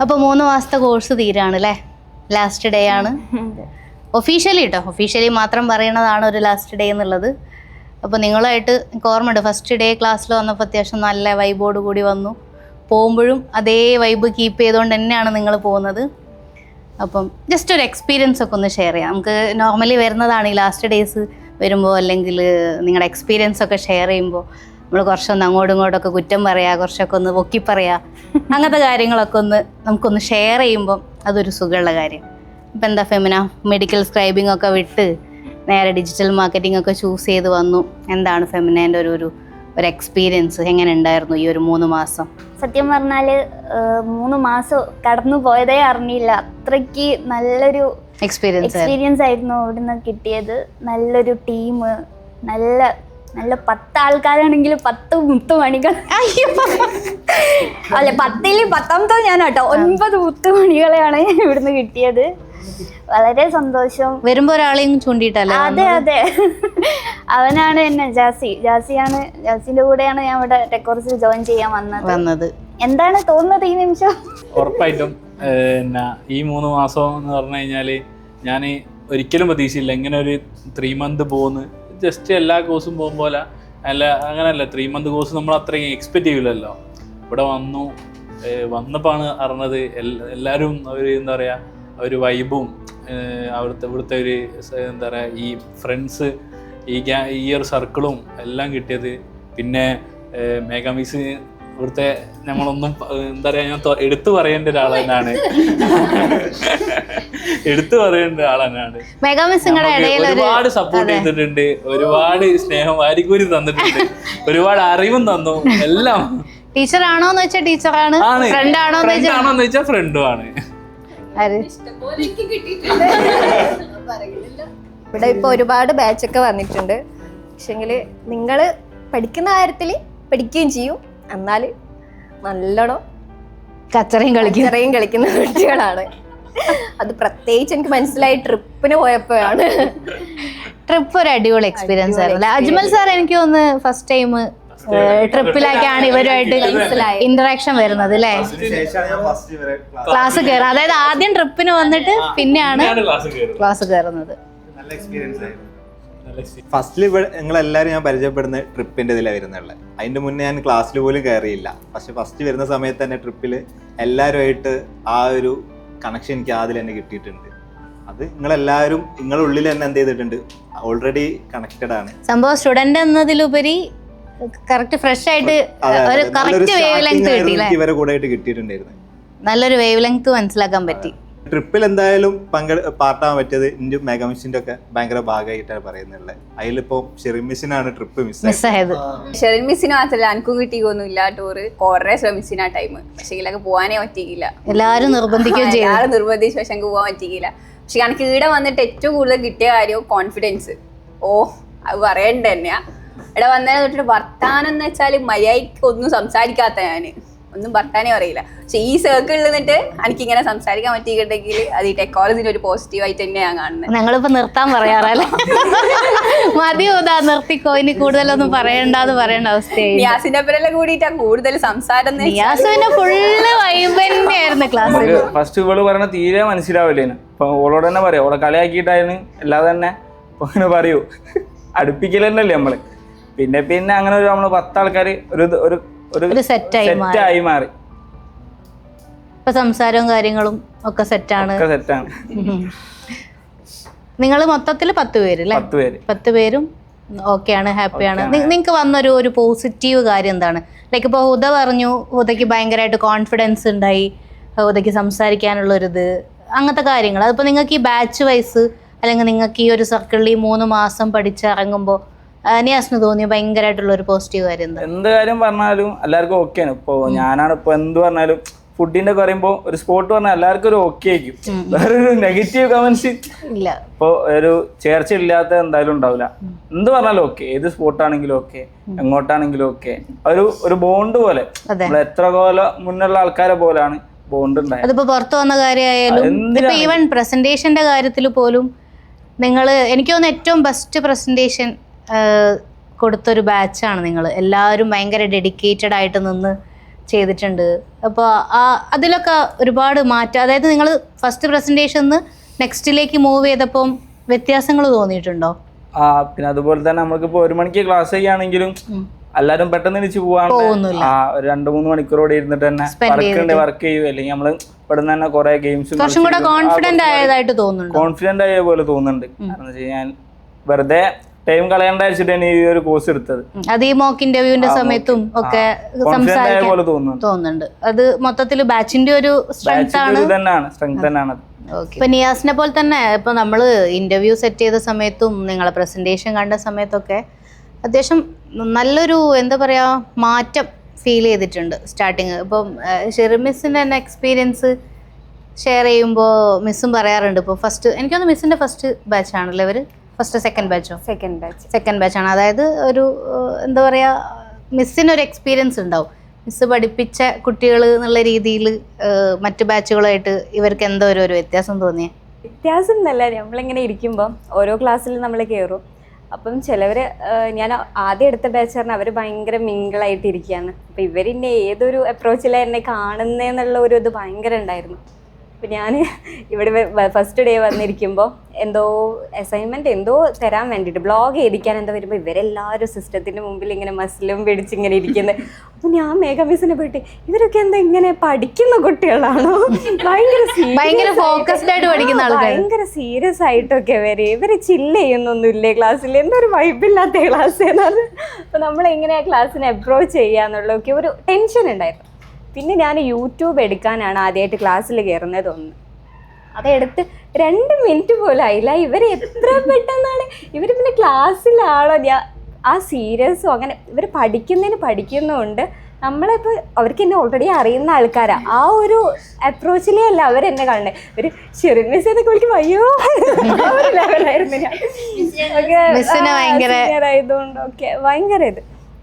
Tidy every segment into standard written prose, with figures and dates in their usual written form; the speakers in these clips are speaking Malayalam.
അപ്പോൾ 3 മാസത്തെ കോഴ്സ് തീരാണ് അല്ലേ? ലാസ്റ്റ് ഡേ ആണ് ഒഫീഷ്യലി കേട്ടോ. ഒഫീഷ്യലി മാത്രം പറയണതാണ് ഒരു ലാസ്റ്റ് ഡേ എന്നുള്ളത്. അപ്പോൾ നിങ്ങളായിട്ട് എനിക്ക് ഓർമ്മയുണ്ട്, ഫസ്റ്റ് ഡേ ക്ലാസ്സിൽ വന്നപ്പോൾ അത്യാവശ്യം നല്ല വൈബോട് കൂടി വന്നു. പോകുമ്പോഴും അതേ വൈബ് കീപ്പ് ചെയ്തുകൊണ്ട് തന്നെയാണ് നിങ്ങൾ പോകുന്നത്. അപ്പം ജസ്റ്റ് ഒരു എക്സ്പീരിയൻസ് ഒക്കെ ഒന്ന് ഷെയർ ചെയ്യാം. നമുക്ക് നോർമലി വരുന്നതാണ് ഈ ലാസ്റ്റ് ഡേയ്സ് വരുമ്പോൾ, അല്ലെങ്കിൽ നിങ്ങളുടെ എക്സ്പീരിയൻസ് ഒക്കെ ഷെയർ ചെയ്യുമ്പോൾ നമ്മൾ കുറച്ചൊന്ന് അങ്ങോട്ടും ഇങ്ങോട്ടൊക്കെ കുറ്റം പറയുക, കുറച്ചൊക്കെ ഒന്ന് പൊക്കി പറയുക, അങ്ങനത്തെ കാര്യങ്ങളൊക്കെ ഒന്ന് നമുക്കൊന്ന് ഷെയർ ചെയ്യുമ്പം അതൊരു സുഖമുള്ള കാര്യം. ഇപ്പം എന്താ ഫെമിന, മെഡിക്കൽ സ്ക്രൈബിംഗ് ഒക്കെ വിട്ട് നേരെ ഡിജിറ്റൽ മാർക്കറ്റിംഗ് ഒക്കെ ചൂസ് ചെയ്ത് വന്നു. എന്താണ് ഫെമിനേൻ്റെ ഒരു എക്സ്പീരിയൻസ്? എങ്ങനെ ഉണ്ടായിരുന്നു ഈ ഒരു 3 മാസം? സത്യം പറഞ്ഞാൽ 3 മാസം കടന്നു പോയതേ അറിഞ്ഞില്ല. അത്രയ്ക്ക് നല്ലൊരു എക്സ്പീരിയൻസ് ആയിരുന്നു ഇവിടുന്ന് കിട്ടിയത്. നല്ലൊരു ടീം, നല്ല 10 ആൾക്കാരാണെങ്കിൽ 10 മുത്തുമണികൾ. അല്ലെ, 10ൽ 10ാമത്തെ ഞാൻ കേട്ടോ. 9 മുത്തുമണികളെയാണ് ഇവിടുന്ന് കിട്ടിയത്. വളരെ സന്തോഷം. വരുമ്പോ ഒരാളെയും ചൂണ്ടിയിട്ടല്ലേ? അതെ, അവനാണ് എന്നെ ജാസിയാണ്. ജാസിന്റെ കൂടെയാണ് ഞാൻ ഇവിടെ ടെക്കോർസിൽ ജോയിൻ ചെയ്യാൻ വന്നത്. എന്താണ് തോന്നുന്നത് ഈ നിമിഷം? ഉറപ്പായിട്ടും ഈ 3 മാസം എന്ന് പറഞ്ഞു കഴിഞ്ഞാല് ഞാൻ ഒരിക്കലും പ്രതീക്ഷയില്ല ഇങ്ങനെ ഒരു 3 മന്ത് പോകുന്നു. ജസ്റ്റ് എല്ലാ കോഴ്സും പോകുമ്പോലെ അല്ല, അങ്ങനെയല്ല. 3 മന്ത് കോഴ്സ് നമ്മൾ അത്രയും എക്സ്പെക്ട് ചെയ്യില്ലല്ലോ. ഇവിടെ വന്നപ്പോഴാണ് അറിഞ്ഞത് എല്ലാവരും ഒരു എന്താ പറയുക ഒരു വൈബും ഇവിടുത്തെ ഒരു എന്താ പറയുക ഈ ഫ്രണ്ട്സ്, ഈ ഒരു സർക്കിളും എല്ലാം കിട്ടിയത്. പിന്നെ മേഘാമിസ് ഇവിടുത്തെ നമ്മളൊന്നും എന്താ പറയുക, ഞാൻ എടുത്തു പറയേണ്ട ഒരാൾ തന്നെയാണ്. ഒരുപാട് സപ്പോർട്ട് ചെയ്തിട്ടുണ്ട്, ഒരുപാട് സ്നേഹം വാരിക്കൂരി തന്നിട്ടുണ്ട്, ഒരുപാട് അറിവും തന്നു. എല്ലാം ടീച്ചറാണോന്ന് വെച്ചാൽ ടീച്ചറാണ്, ഫ്രണ്ടാണോന്ന് വെച്ചാൽ ഫ്രണ്ടും ആണ്. ഇവിടെ ഇപ്പൊ ഒരുപാട് ബാച്ചൊക്കെ വന്നിട്ടുണ്ട്. പക്ഷെങ്കിൽ നിങ്ങൾ പഠിക്കുന്ന കാര്യത്തിൽ പഠിക്കുകയും ചെയ്യും, എന്നാൽ നല്ലോണം കച്ചറയും കളിക്കുന്ന കുട്ടികളാണ്. അത് പ്രത്യേകിച്ച് എനിക്ക് മനസ്സിലായി ട്രിപ്പിന് പോയപ്പോഴാണ്. ട്രിപ്പ് ഒരു അടിപൊളി എക്സ്പീരിയൻസ് ആയിരുന്നു. അജ്മൽ സാർ എനിക്ക് തോന്നുന്നു ഫസ്റ്റ് ടൈം ട്രിപ്പിലേക്കാണ് ഇവരുമായിട്ട് ഇന്ററാക്ഷൻ വരുന്നത് അല്ലേ? ക്ലാസ് കയറുക, അതായത് ആദ്യം ട്രിപ്പിന് വന്നിട്ട് പിന്നെയാണ് ക്ലാസ് കയറുന്നത്. ഫസ്റ്റിൽ നിങ്ങളെല്ലാവരും ഞാൻ പരിചയപ്പെടുന്ന ട്രിപ്പിന്റെ ഇതിലാണ് വരുന്നുള്ളത്. അതിന്റെ മുന്നേ ഞാൻ ക്ലാസ്സിൽ പോലും കയറിയില്ല. പക്ഷെ ഫസ്റ്റ് വരുന്ന സമയത്ത് തന്നെ ട്രിപ്പിൽ എല്ലാവരുമായിട്ട് ആ ഒരു കണക്ഷൻ എനിക്ക് ആദ്യം തന്നെ കിട്ടിയിട്ടുണ്ട്. അത് നിങ്ങളെല്ലാവരും നിങ്ങളുടെ ഉള്ളിൽ തന്നെ എന്ത് ചെയ്തിട്ടുണ്ട്, ഓൾറെഡി കണക്റ്റഡ് ആണ്. സംഭവം സ്റ്റുഡന്റ് എന്നതിലുപരി കറക്റ്റ് ഫ്രഷ് ആയിട്ട് ഒരു കറക്റ്റ് വേവ് ലെങ്ത് കിട്ടിയില്ലേ? ഇവരെ കൂടെ ആയിട്ട് കിട്ടിയിട്ടുണ്ടായിരുന്നു. നല്ലൊരു വേവ് ലെങ്ത് മനസ്സിലാക്കാൻ പറ്റി. ട്രിപ്പിൽ എന്തായാലും പാർട്ടാൻ പറ്റിയത് ഇന്ത്യ മെഗാമിസിന്റെ ഒക്കെ ഭയങ്കര ഭാഗമായിട്ടാണ് പറയുന്നുള്ളത്. അതിലിപ്പോ ഷെറിൻ മിസ്സിനാണ് ട്രിപ്പ് മിസ്സായത്. ഷെറിൻ മിസ്സിന് മാത്രമല്ല, എനിക്കും കിട്ടിയൊന്നുമില്ല ടൂറ്. കുറെ ശ്രമിച്ചിന് ആ ടൈം. പക്ഷെ ഇതിലൊക്കെ പോകാനേ പറ്റിയില്ല. എല്ലാവരും നിർബന്ധിച്ചു, പക്ഷെ എനിക്ക് പോകാൻ പറ്റിയില്ല. പക്ഷെ എനിക്ക് ഇവിടെ വന്നിട്ട് ഏറ്റവും കൂടുതൽ കിട്ടിയ കാര്യം കോൺഫിഡൻസ്. അത് പറയണ്ട തന്നെയാ. ഇവിടെ വന്നതിനെ തൊട്ടിട്ട് വർത്താനം എന്ന് വെച്ചാൽ മര്യാദയ്ക്ക് ഒന്നും സംസാരിക്കാത്ത ഞാന് ഒന്നും വർത്താനേ അറിയില്ല. പക്ഷെ ഈ സർക്കിളിൽ നിന്നിട്ട് എനിക്ക് ഇങ്ങനെ സംസാരിക്കാൻ പറ്റിയിട്ടുണ്ടെങ്കിൽ അത് ഈ ടെക്നോളജിന്റെ ഒരു പോസിറ്റീവായിട്ട് തന്നെ ഞാൻ കാണുന്നത്. ഞങ്ങളിപ്പോ നിർത്താൻ പറയാറല്ലേ? മതിയോ, നിർത്തിക്കോ, ഇനി കൂടുതലൊന്നും പറയേണ്ട അവസ്ഥയായി. നിയാസിന്റെ പേരെല്ലാം കൂടിയിട്ടാ കൂടുതൽ സംസാരം. നിയാസിന്റെ ഫുള്ള് വൈബ് തന്നെയായിരുന്നു ക്ലാസ്സിൽ. ഫസ്റ്റ് ഇവള് പറയണ തീരെ മനസ്സിലാവില്ലേന്. ഇപ്പൊ ഓളോട് തന്നെ പറയാം, ഓളെ കളിയാക്കിയിട്ടായിരുന്നു. അല്ലാതെ തന്നെ അങ്ങനെ പറയൂ, അടുപ്പിക്കൽ തന്നെയല്ലേ നമ്മള്. പിന്നെ അങ്ങനെ നമ്മള് 10 ആൾക്കാര് ഒരു സെറ്റായി മാറി. ഇപ്പൊ സംസാരവും കാര്യങ്ങളും ഒക്കെ സെറ്റാണ്. നിങ്ങൾ മൊത്തത്തിൽ 10 പേര് അല്ലേ? 10 പേരും ഓക്കെയാണ്, ഹാപ്പിയാണ്. നിങ്ങൾക്ക് വന്നൊരു പോസിറ്റീവ് കാര്യം എന്താണ്? ലൈക്ക് ഇപ്പോൾ ഹുദ പറഞ്ഞു, ഹുദയ്ക്ക് ഭയങ്കരമായിട്ട് കോൺഫിഡൻസ് ഉണ്ടായി, ഹുദയ്ക്ക് സംസാരിക്കാനുള്ളൊരിത്, അങ്ങനത്തെ കാര്യങ്ങൾ. അതിപ്പോൾ നിങ്ങൾക്ക് ഈ ബാച്ച് വൈസ് അല്ലെങ്കിൽ നിങ്ങൾക്ക് ഈ ഒരു സർക്കിളിൽ 3 മാസം പഠിച്ചിറങ്ങുമ്പോൾ നിയാസിന് തോന്നിയ ഭയങ്കരമായിട്ടുള്ള ഒരു പോസിറ്റീവ് കാര്യം എന്താ? എന്ത് കാര്യം പറഞ്ഞാലും എല്ലാവർക്കും ഓക്കെയാണ്. ഇപ്പോൾ ഞാനാണ് ഇപ്പോൾ എന്ത് പറഞ്ഞാലും ഫുഡിന്റെ പറയുമ്പോൾ ഒരു സ്പോട്ട് പറഞ്ഞാൽ എല്ലാവർക്കും ഒരു ഓക്കെ ആയിരിക്കും. വേറൊരു നെഗറ്റീവ് കമന്റ്സ് ഇല്ല. ഇപ്പോൾ ഒരു ചേർച്ച ഇല്ലാത്ത എന്തായാലും ഉണ്ടാവില്ല. എന്ത് പറഞ്ഞാലും ഓക്കെ, ഏത് സ്പോട്ടാണെങ്കിലും ഓക്കെ, എങ്ങോട്ടാണെങ്കിലും ഓക്കെ. ഒരു ബോണ്ട് പോലെ, നമ്മൾ എത്ര കൊല്ലം മുന്നുള്ള ആൾക്കാരെ പോലാണ് ബോണ്ട് ഉണ്ടായത്. അതിപ്പോ പുറത്തു വന്ന കാര്യമായാലും ഈവൻ പ്രസന്റേഷന്റെ കാര്യത്തിൽ പോലും നിങ്ങൾ, എനിക്ക് തോന്നുന്നു ഏറ്റവും ബെസ്റ്റ് പ്രസന്റേഷൻ കൊടുത്തൊരു ബാച്ചാണ് നിങ്ങൾ. എല്ലാവരും ഭയങ്കര ഡെഡിക്കേറ്റഡ് ആയിട്ട് നിന്ന് ചെയ്തിട്ടുണ്ട്. അപ്പോൾ അതിലൊക്കെ ഒരുപാട് മാറ്റം, അതായത് നിങ്ങൾ ഫസ്റ്റ് പ്രസൻറ്റേഷന്ന് നെക്സ്റ്റിലേക്ക് മൂവ് ചെയ്തപ്പം വ്യത്യാസങ്ങൾ തോന്നിയിട്ടുണ്ടോ? പിന്നെ അതുപോലെ തന്നെ നമുക്കിപ്പോൾ 1 മണിക്ക് ക്ലാസ് ചെയ്യുകയാണെങ്കിലും എല്ലാവരും പെട്ടെന്ന് എണീച്ച് പോവാണ്. ഒരു 2-3 മണിക്കൂറോടെ ഇരുന്നിട്ട് തന്നെ വർക്ക് ചെയ്യും. അല്ലെങ്കിൽ നമ്മൾ ഇവിടുന്ന് തന്നെ കുറെ ഗെയിംസ് കുറച്ചും കൂടെ കോൺഫിഡന്റ് ആയതായിട്ട് തോന്നുന്നുണ്ട്. കോൺഫിഡന്റ് ആയ പോലെ തോന്നുന്നുണ്ട്. കാരണം വെച്ച് കഴിഞ്ഞാൽ വെറുതെ ടൈം കളയണ്ട വെച്ചിട്ടാണ് ഈ ഒരു കോഴ്സ് എടുത്തത്. അത് ഈ മോക്ക് ഇന്റർവ്യൂവിന്റെ സമയത്തും ഒക്കെ സംസാരിക്കാൻ തോന്നുന്നുണ്ട്. അത് മൊത്തത്തിൽ ബാച്ചിന്റെ ഒരു സ്ട്രെങ്ത് തന്നെയാണ്. ഇപ്പൊ നിയാസിനെ പോലെ തന്നെ ഇപ്പൊ നമ്മള് ഇന്റർവ്യൂ സെറ്റ് ചെയ്ത സമയത്തും നിങ്ങളെ പ്രസന്റേഷൻ കണ്ട സമയത്തൊക്കെ അത്യാവശ്യം നല്ലൊരു എന്താ പറയാ മാറ്റം ഫീൽ ചെയ്തിട്ടുണ്ട് സ്റ്റാർട്ടിങ്. ഇപ്പം ഷെറിമിസിന്റെ തന്നെ എക്സ്പീരിയൻസ് ഷെയർ ചെയ്യുമ്പോൾ മിസ്സും പറയാറുണ്ട്. ഇപ്പോൾ ഫസ്റ്റ് എനിക്കൊന്ന് മിസ്സിന്റെ ഫസ്റ്റ് ബാച്ച് ആണല്ലേ ഇവര്? ഫസ്റ്റ് സെക്കൻഡ് ബാച്ചോ? സെക്കൻഡ് ബാച്ചാണ്. അതായത് ഒരു എന്താ പറയാ മിസ്സിനൊരു എക്സ്പീരിയൻസ് ഉണ്ടാവും. മിസ് പഠിപ്പിച്ച കുട്ടികൾ എന്നുള്ള രീതിയിൽ മറ്റു ബാച്ചുകളായിട്ട് ഇവർക്ക് എന്തോ ഒരു വ്യത്യാസം തോന്നിയേ? വ്യത്യാസം എന്നല്ല, നമ്മളിങ്ങനെ ഇരിക്കുമ്പോൾ ഓരോ ക്ലാസ്സിൽ നമ്മൾ കയറും. അപ്പം ചിലവർ, ഞാൻ ആദ്യം എടുത്ത ബാച്ച് പറഞ്ഞാൽ അവർ ഭയങ്കര മിങ്കിളായിട്ടിരിക്കുകയാണ്. അപ്പം ഇവരിന്നെ ഏതൊരു അപ്രോച്ചിലാണ് എന്നെ കാണുന്നതെന്നുള്ള ഒരു ഇത് ഭയങ്കര ഉണ്ടായിരുന്നു. അപ്പം ഞാൻ ഇവിടെ ഫസ്റ്റ് ഡേ വന്നിരിക്കുമ്പോൾ എന്തോ അസൈൻമെൻറ്റ് എന്തോ തരാൻ വേണ്ടിയിട്ട് ബ്ലോഗ് ചെയ്തിരിക്കാൻ എന്തോ വരുമ്പോൾ ഇവരെല്ലാവരും സിസ്റ്റത്തിൻ്റെ മുമ്പിൽ ഇങ്ങനെ മസിലും പിടിച്ചിങ്ങനെ ഇരിക്കുന്നത്. അപ്പം ഞാൻ മേഘ മിസ്സിനെ പോയിട്ട് ഇവരൊക്കെ എന്താ ഇങ്ങനെ പഠിക്കുന്ന കുട്ടികളാണോ? ഭയങ്കര ഫോക്കസ്ഡ് ആയിട്ട് പഠിക്കുന്ന ആൾക്കാർ, ഭയങ്കര സീരിയസ് ആയിട്ടൊക്കെ ഇവർ ചില്ല് ചെയ്യുന്നൊന്നുമില്ലേ ക്ലാസ്സിൽ? എന്തൊരു വൈബില്ലാത്ത ക്ലാസ് എന്നാണ്. അപ്പം നമ്മളെങ്ങനെയാണ് ക്ലാസ്സിനെ അപ്രോച്ച് ചെയ്യാന്നുള്ളതൊക്കെ ഒരു ടെൻഷൻ ഉണ്ടായിരുന്നു. പിന്നെ ഞാൻ യൂട്യൂബ് എടുക്കാനാണ് ആദ്യമായിട്ട് ക്ലാസ്സിൽ കയറുന്നത് തോന്നുന്നു. അതെടുത്ത് 2 മിനിറ്റ് പോലും ആയില്ല. ഇവർ എത്ര പെട്ടെന്നാണ് ഇവർ പിന്നെ ക്ലാസ്സിലാണോ ആ സീരിയസും അങ്ങനെ ഇവർ പഠിക്കുന്നുമുണ്ട്. നമ്മളിപ്പോൾ അവർക്ക് എന്നെ ഓൾറെഡി അറിയുന്ന ആൾക്കാരാണ്. ആ ഒരു അപ്രോച്ചിലേ അല്ല അവരെന്നെ കാണണേ. ഒരു ഷെറിൻ മിസ് എന്നൊക്കെ വിളിക്കും, അയ്യോ ഒരു ലെവലായിരുന്നു ഞാൻ. ആയതുകൊണ്ടൊക്കെ ഭയങ്കര ഇത്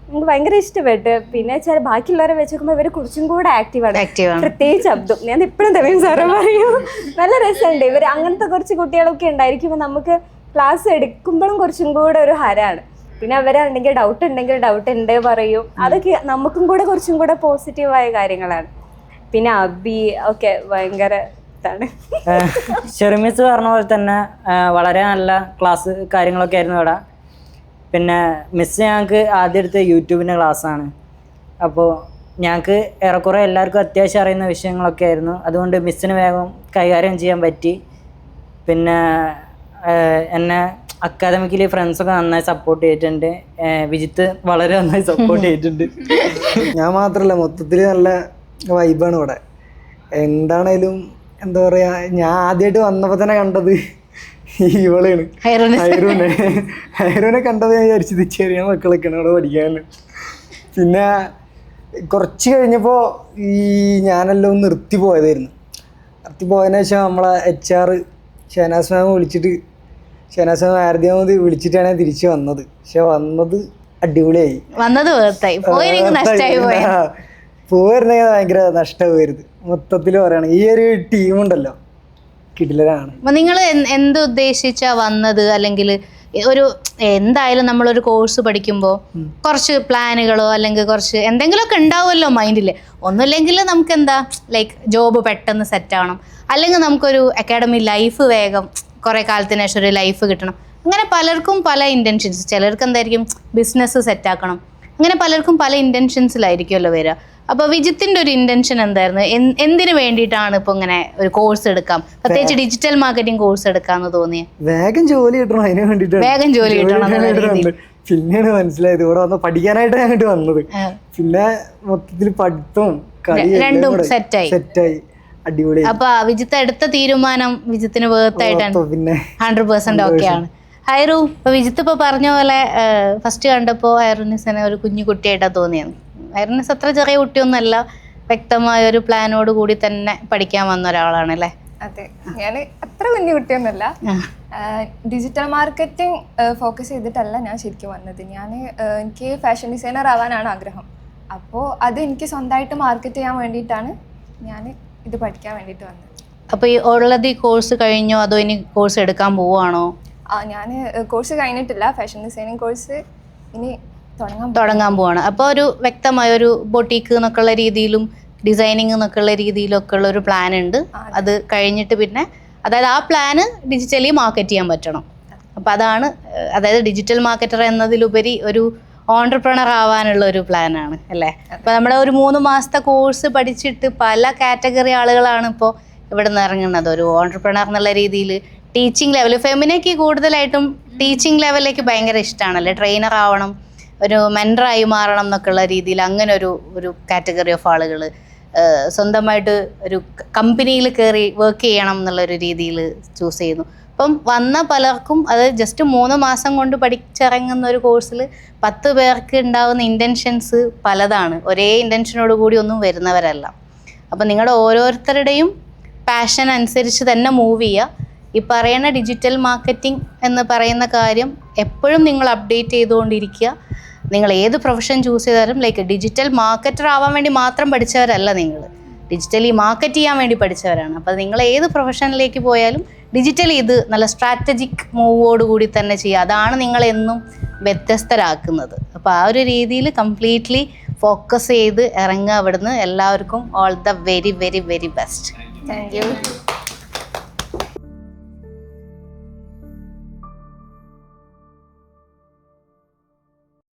നമുക്ക് ഭയങ്കര ഇഷ്ടപ്പെട്ട്. പിന്നെ ചില ബാക്കിയുള്ളവരെ വെച്ച് നോക്കുമ്പോൾ ഇവർ കുറച്ചും കൂടെ ആക്റ്റീവാണ്. പ്രത്യേകിച്ച് അബ്ദും, ഞാൻ എപ്പോഴും തമിഴ് സാറ് പറയും, നല്ല രസമുണ്ട്. ഇവർ അങ്ങനത്തെ കുറച്ച് കുട്ടികളൊക്കെ ഉണ്ടായിരിക്കുമ്പോൾ നമുക്ക് ക്ലാസ് എടുക്കുമ്പോഴും കുറച്ചും കൂടെ ഒരു ഹരമാണ്. പിന്നെ അവരാണെങ്കിൽ ഡൗട്ട് ഉണ്ട് പറയും. അതൊക്കെ നമുക്കും കൂടെ കുറച്ചും കൂടെ പോസിറ്റീവായ കാര്യങ്ങളാണ്. പിന്നെ അബി ഒക്കെ ഭയങ്കര ഇതാണ്. ഷെറിമിസ് പറഞ്ഞ പോലെ തന്നെ വളരെ നല്ല ക്ലാസ് കാര്യങ്ങളൊക്കെ ആയിരുന്നു ഇവിടെ. പിന്നെ മിസ് ഞങ്ങൾക്ക് ആദ്യം എടുത്ത യൂട്യൂബിൻ്റെ ക്ലാസ്സാണ്. അപ്പോൾ ഞങ്ങൾക്ക് ഏറെക്കുറെ എല്ലാവർക്കും അത്യാവശ്യം അറിയുന്ന വിഷയങ്ങളൊക്കെ ആയിരുന്നു. അതുകൊണ്ട് മിസ്സിന് വേഗം കൈകാര്യം ചെയ്യാൻ പറ്റി. പിന്നെ എന്നെ അക്കാദമിക്കലി ഫ്രണ്ട്സൊക്കെ നന്നായി സപ്പോർട്ട് ചെയ്തിട്ടുണ്ട്. വിജിത്ത് വളരെ നന്നായി സപ്പോർട്ട് ചെയ്തിട്ടുണ്ട്. ഞാൻ മാത്രമല്ല, മൊത്തത്തിൽ നല്ല വൈബാണ് ഇവിടെ. എന്താണേലും എന്താ പറയുക, ഞാൻ ആദ്യമായിട്ട് വന്നപ്പോൾ തന്നെ കണ്ടത് ഇവളാണ്, ഹൈറൂനെ കണ്ടത് ഞാൻ വിചാരിച്ചത് ചെറിയ മക്കളൊക്കെയാണ് അവിടെ പഠിക്കാൻ. പിന്നെ കുറച്ച് കഴിഞ്ഞപ്പോൾ ഞാനെല്ലാം നിർത്തി പോയതായിരുന്നു. നിർത്തി പോയതിനു ശേഷം നമ്മളെ HR ഷഹനാസ് മാം വിളിച്ചിട്ട്, ഷഹനാസ് മാം ആരതിയാമത് വിളിച്ചിട്ടാണ് ഞാൻ തിരിച്ച് വന്നത്. പക്ഷെ വന്നത് അടിപൊളിയായി. പോയിരുന്നെങ്കിൽ ഭയങ്കര നഷ്ടമായിരുന്നു. മൊത്തത്തിൽ പറയുകയാണ് ഈ ഒരു ടീമുണ്ടല്ലോ കിടിലരാണ്. നിങ്ങൾ എന്തുദ്ദേശിച്ചാ വന്നത്? അല്ലെങ്കിൽ ഒരു എന്തായാലും നമ്മളൊരു കോഴ്സ് പഠിക്കുമ്പോൾ കുറച്ച് പ്ലാനുകളോ അല്ലെങ്കിൽ കുറച്ച് എന്തെങ്കിലുമൊക്കെ ഉണ്ടാവുമല്ലോ മൈൻഡിൽ. ഒന്നുമില്ലെങ്കിൽ നമുക്ക് എന്താ ലൈക്ക് ജോബ് പെട്ടെന്ന് സെറ്റാവണം, അല്ലെങ്കിൽ നമുക്കൊരു അക്കാഡമി ലൈഫ് വേഗം കുറേ കാലത്തിന് ശേഷം ഒരു ലൈഫ് കിട്ടണം. അങ്ങനെ പലർക്കും പല ഇൻറ്റൻഷൻസ്. ചിലർക്ക് എന്തായിരിക്കും ബിസിനസ് സെറ്റാക്കണം. അങ്ങനെ പലർക്കും പല ഇൻറ്റൻഷൻസിലായിരിക്കുമല്ലോ വരിക. അപ്പോൾ വിജിത്തിന്റെ ഒരു ഇൻറ്റൻഷൻ എന്തായിരുന്നു? എന്തിനു വേണ്ടിയിട്ടാണ് ഇപ്പോൾ ഇങ്ങനെ ഒരു കോഴ്സ് എടുക്കാം, പ്രത്യേകിച്ച് ഡിജിറ്റൽ മാർക്കറ്റിംഗ് കോഴ്സ് എടുക്കാന്ന് തോന്നിയത്? വേഗം ജോലി കിട്ടണം, അതിന് വേണ്ടിയിട്ട് വേഗം ജോലി കിട്ടണം. പിന്നെയാണ് മനസ്സിലായത് ഇവിടെ വന്ന് പഠിക്കാനായിട്ടാണ് അങ്ങോട്ട് വന്നത്. പിന്നെ മൊത്തത്തിൽ പഠിത്തവും രണ്ടും സെറ്റായി അടിപൊളി. അപ്പൊ വിജിത്ത് എടുത്ത തീരുമാനം വിജിത്തിന് വേർത്തായിട്ടാണ്, പിന്നെ 100% ഓക്കെയാണ്. ഹൈറു, ഇപ്പൊ വിജിത്ത് ഇപ്പൊ പറഞ്ഞ പോലെ ഫസ്റ്റ് കണ്ടപ്പോ ഹൈറുനിസിനെ ഒരു കുഞ്ഞു കുട്ടിയായിട്ടാണ് തോന്നിയത്. ഹൈറുനിസ് അത്ര ചെറിയ കുട്ടിയൊന്നുമല്ല, വ്യക്തമായ ഒരു പ്ലാനോട് കൂടി തന്നെ പഠിക്കാൻ വന്ന ഒരാളാണ് അല്ലേ? അതെ, ഞാൻ അത്ര കുഞ്ഞു കുട്ടിയൊന്നുമല്ല. ഡിജിറ്റൽ മാർക്കറ്റിംഗ് ഫോക്കസ് ചെയ്തിട്ടല്ല ഞാൻ ശരിക്കും വന്നത്. എനിക്ക് ഫാഷൻ ഡിസൈനർ ആവാനാണ് ആഗ്രഹം. അപ്പോൾ അത് എനിക്ക് സ്വന്തമായിട്ട് മാർക്കറ്റ് ചെയ്യാൻ വേണ്ടിയിട്ടാണ് ഞാൻ ഇത് പഠിക്കാൻ വേണ്ടിയിട്ട് വന്നത്. അപ്പോൾ ഈ ഉള്ളത് കോഴ്സ് കഴിഞ്ഞോ അതോ ഇനി കോഴ്സ് എടുക്കാൻ പോവുകയാണോ? ഞാൻ കോഴ്സ് കഴിഞ്ഞിട്ടില്ല, ഫാഷൻ ഡിസൈനിങ് കോഴ്സ് ഇനി തുടങ്ങാൻ പോവാണ്. അപ്പോൾ ഒരു വ്യക്തമായ ഒരു ബൊട്ടീക്ക് എന്നൊക്കെയുള്ള രീതിയിലും ഡിസൈനിങ് എന്നൊക്കെയുള്ള രീതിയിലൊക്കെ ഉള്ള ഒരു പ്ലാൻ ഉണ്ട്. അത് കഴിഞ്ഞിട്ട് പിന്നെ അതായത് ആ പ്ലാന് ഡിജിറ്റലി മാർക്കറ്റ് ചെയ്യാൻ പറ്റണം. അപ്പോൾ അതാണ് അതായത് ഡിജിറ്റൽ മാർക്കറ്റർ എന്നതിലുപരി ഒരു ഓൺട്രപ്രണർ ആവാനുള്ള ഒരു പ്ലാനാണ് അല്ലേ. അപ്പോൾ നമ്മുടെ ഒരു 3 മാസത്തെ കോഴ്സ് പഠിച്ചിട്ട് പല കാറ്റഗറി ആളുകളാണ് ഇപ്പോൾ ഇവിടെ നിന്ന് ഇറങ്ങുന്നത്. ഒരു ഓൺട്രപ്രണർ എന്നുള്ള രീതിയിൽ ടീച്ചിങ് ലെവൽ, ഫെമിനയ്ക്ക് കൂടുതലായിട്ടും ടീച്ചിങ് ലെവലിലേക്ക് ഭയങ്കര ഇഷ്ടമാണല്ലേ. ട്രെയിനർ ആവണം, ഒരു മെൻറ്ററായി മാറണം എന്നൊക്കെയുള്ള രീതിയിൽ അങ്ങനെ ഒരു കാറ്റഗറി ഓഫ് ആളുകൾ സ്വന്തമായിട്ട് ഒരു കമ്പനിയിൽ കയറി വർക്ക് ചെയ്യണം എന്നുള്ളൊരു രീതിയിൽ ചൂസ് ചെയ്യുന്നു. അപ്പം വന്ന പലർക്കും അത് ജസ്റ്റ് 3 മാസം കൊണ്ട് പഠിച്ചിറങ്ങുന്ന ഒരു കോഴ്സിൽ 10 പേർക്ക് ഉണ്ടാകുന്ന ഇൻറ്റൻഷൻസ് പലതാണ്. ഒരേ ഇൻറ്റൻഷനോട് കൂടി ഒന്നും വരുന്നവരല്ല. അപ്പം നിങ്ങളുടെ ഓരോരുത്തരുടെയും പാഷൻ അനുസരിച്ച് തന്നെ മൂവ് ചെയ്യുക. ഈ പറയുന്ന ഡിജിറ്റൽ മാർക്കറ്റിംഗ് എന്ന് പറയുന്ന കാര്യം എപ്പോഴും നിങ്ങൾ അപ്ഡേറ്റ് ചെയ്തുകൊണ്ടിരിക്കുക. നിങ്ങൾ ഏത് പ്രൊഫഷൻ ചൂസ് ചെയ്താലും ലൈക്ക് ഡിജിറ്റൽ മാർക്കറ്റർ ആവാൻ വേണ്ടി മാത്രം പഠിച്ചവരല്ല, നിങ്ങൾ ഡിജിറ്റലി മാർക്കറ്റ് ചെയ്യാൻ വേണ്ടി പഠിച്ചവരാണ്. അപ്പോൾ നിങ്ങൾ ഏത് പ്രൊഫഷനിലേക്ക് പോയാലും ഡിജിറ്റലി ഇത് നല്ല സ്ട്രാറ്റജിക് മൂവോടുകൂടി തന്നെ ചെയ്യുക. അതാണ് നിങ്ങളെന്നും വ്യത്യസ്തരാക്കുന്നത്. അപ്പോൾ ആ ഒരു രീതിയിൽ കംപ്ലീറ്റ്ലി ഫോക്കസ് ചെയ്ത് ഇറങ്ങുക അവിടുന്ന്. എല്ലാവർക്കും all the very very very best. Thank you.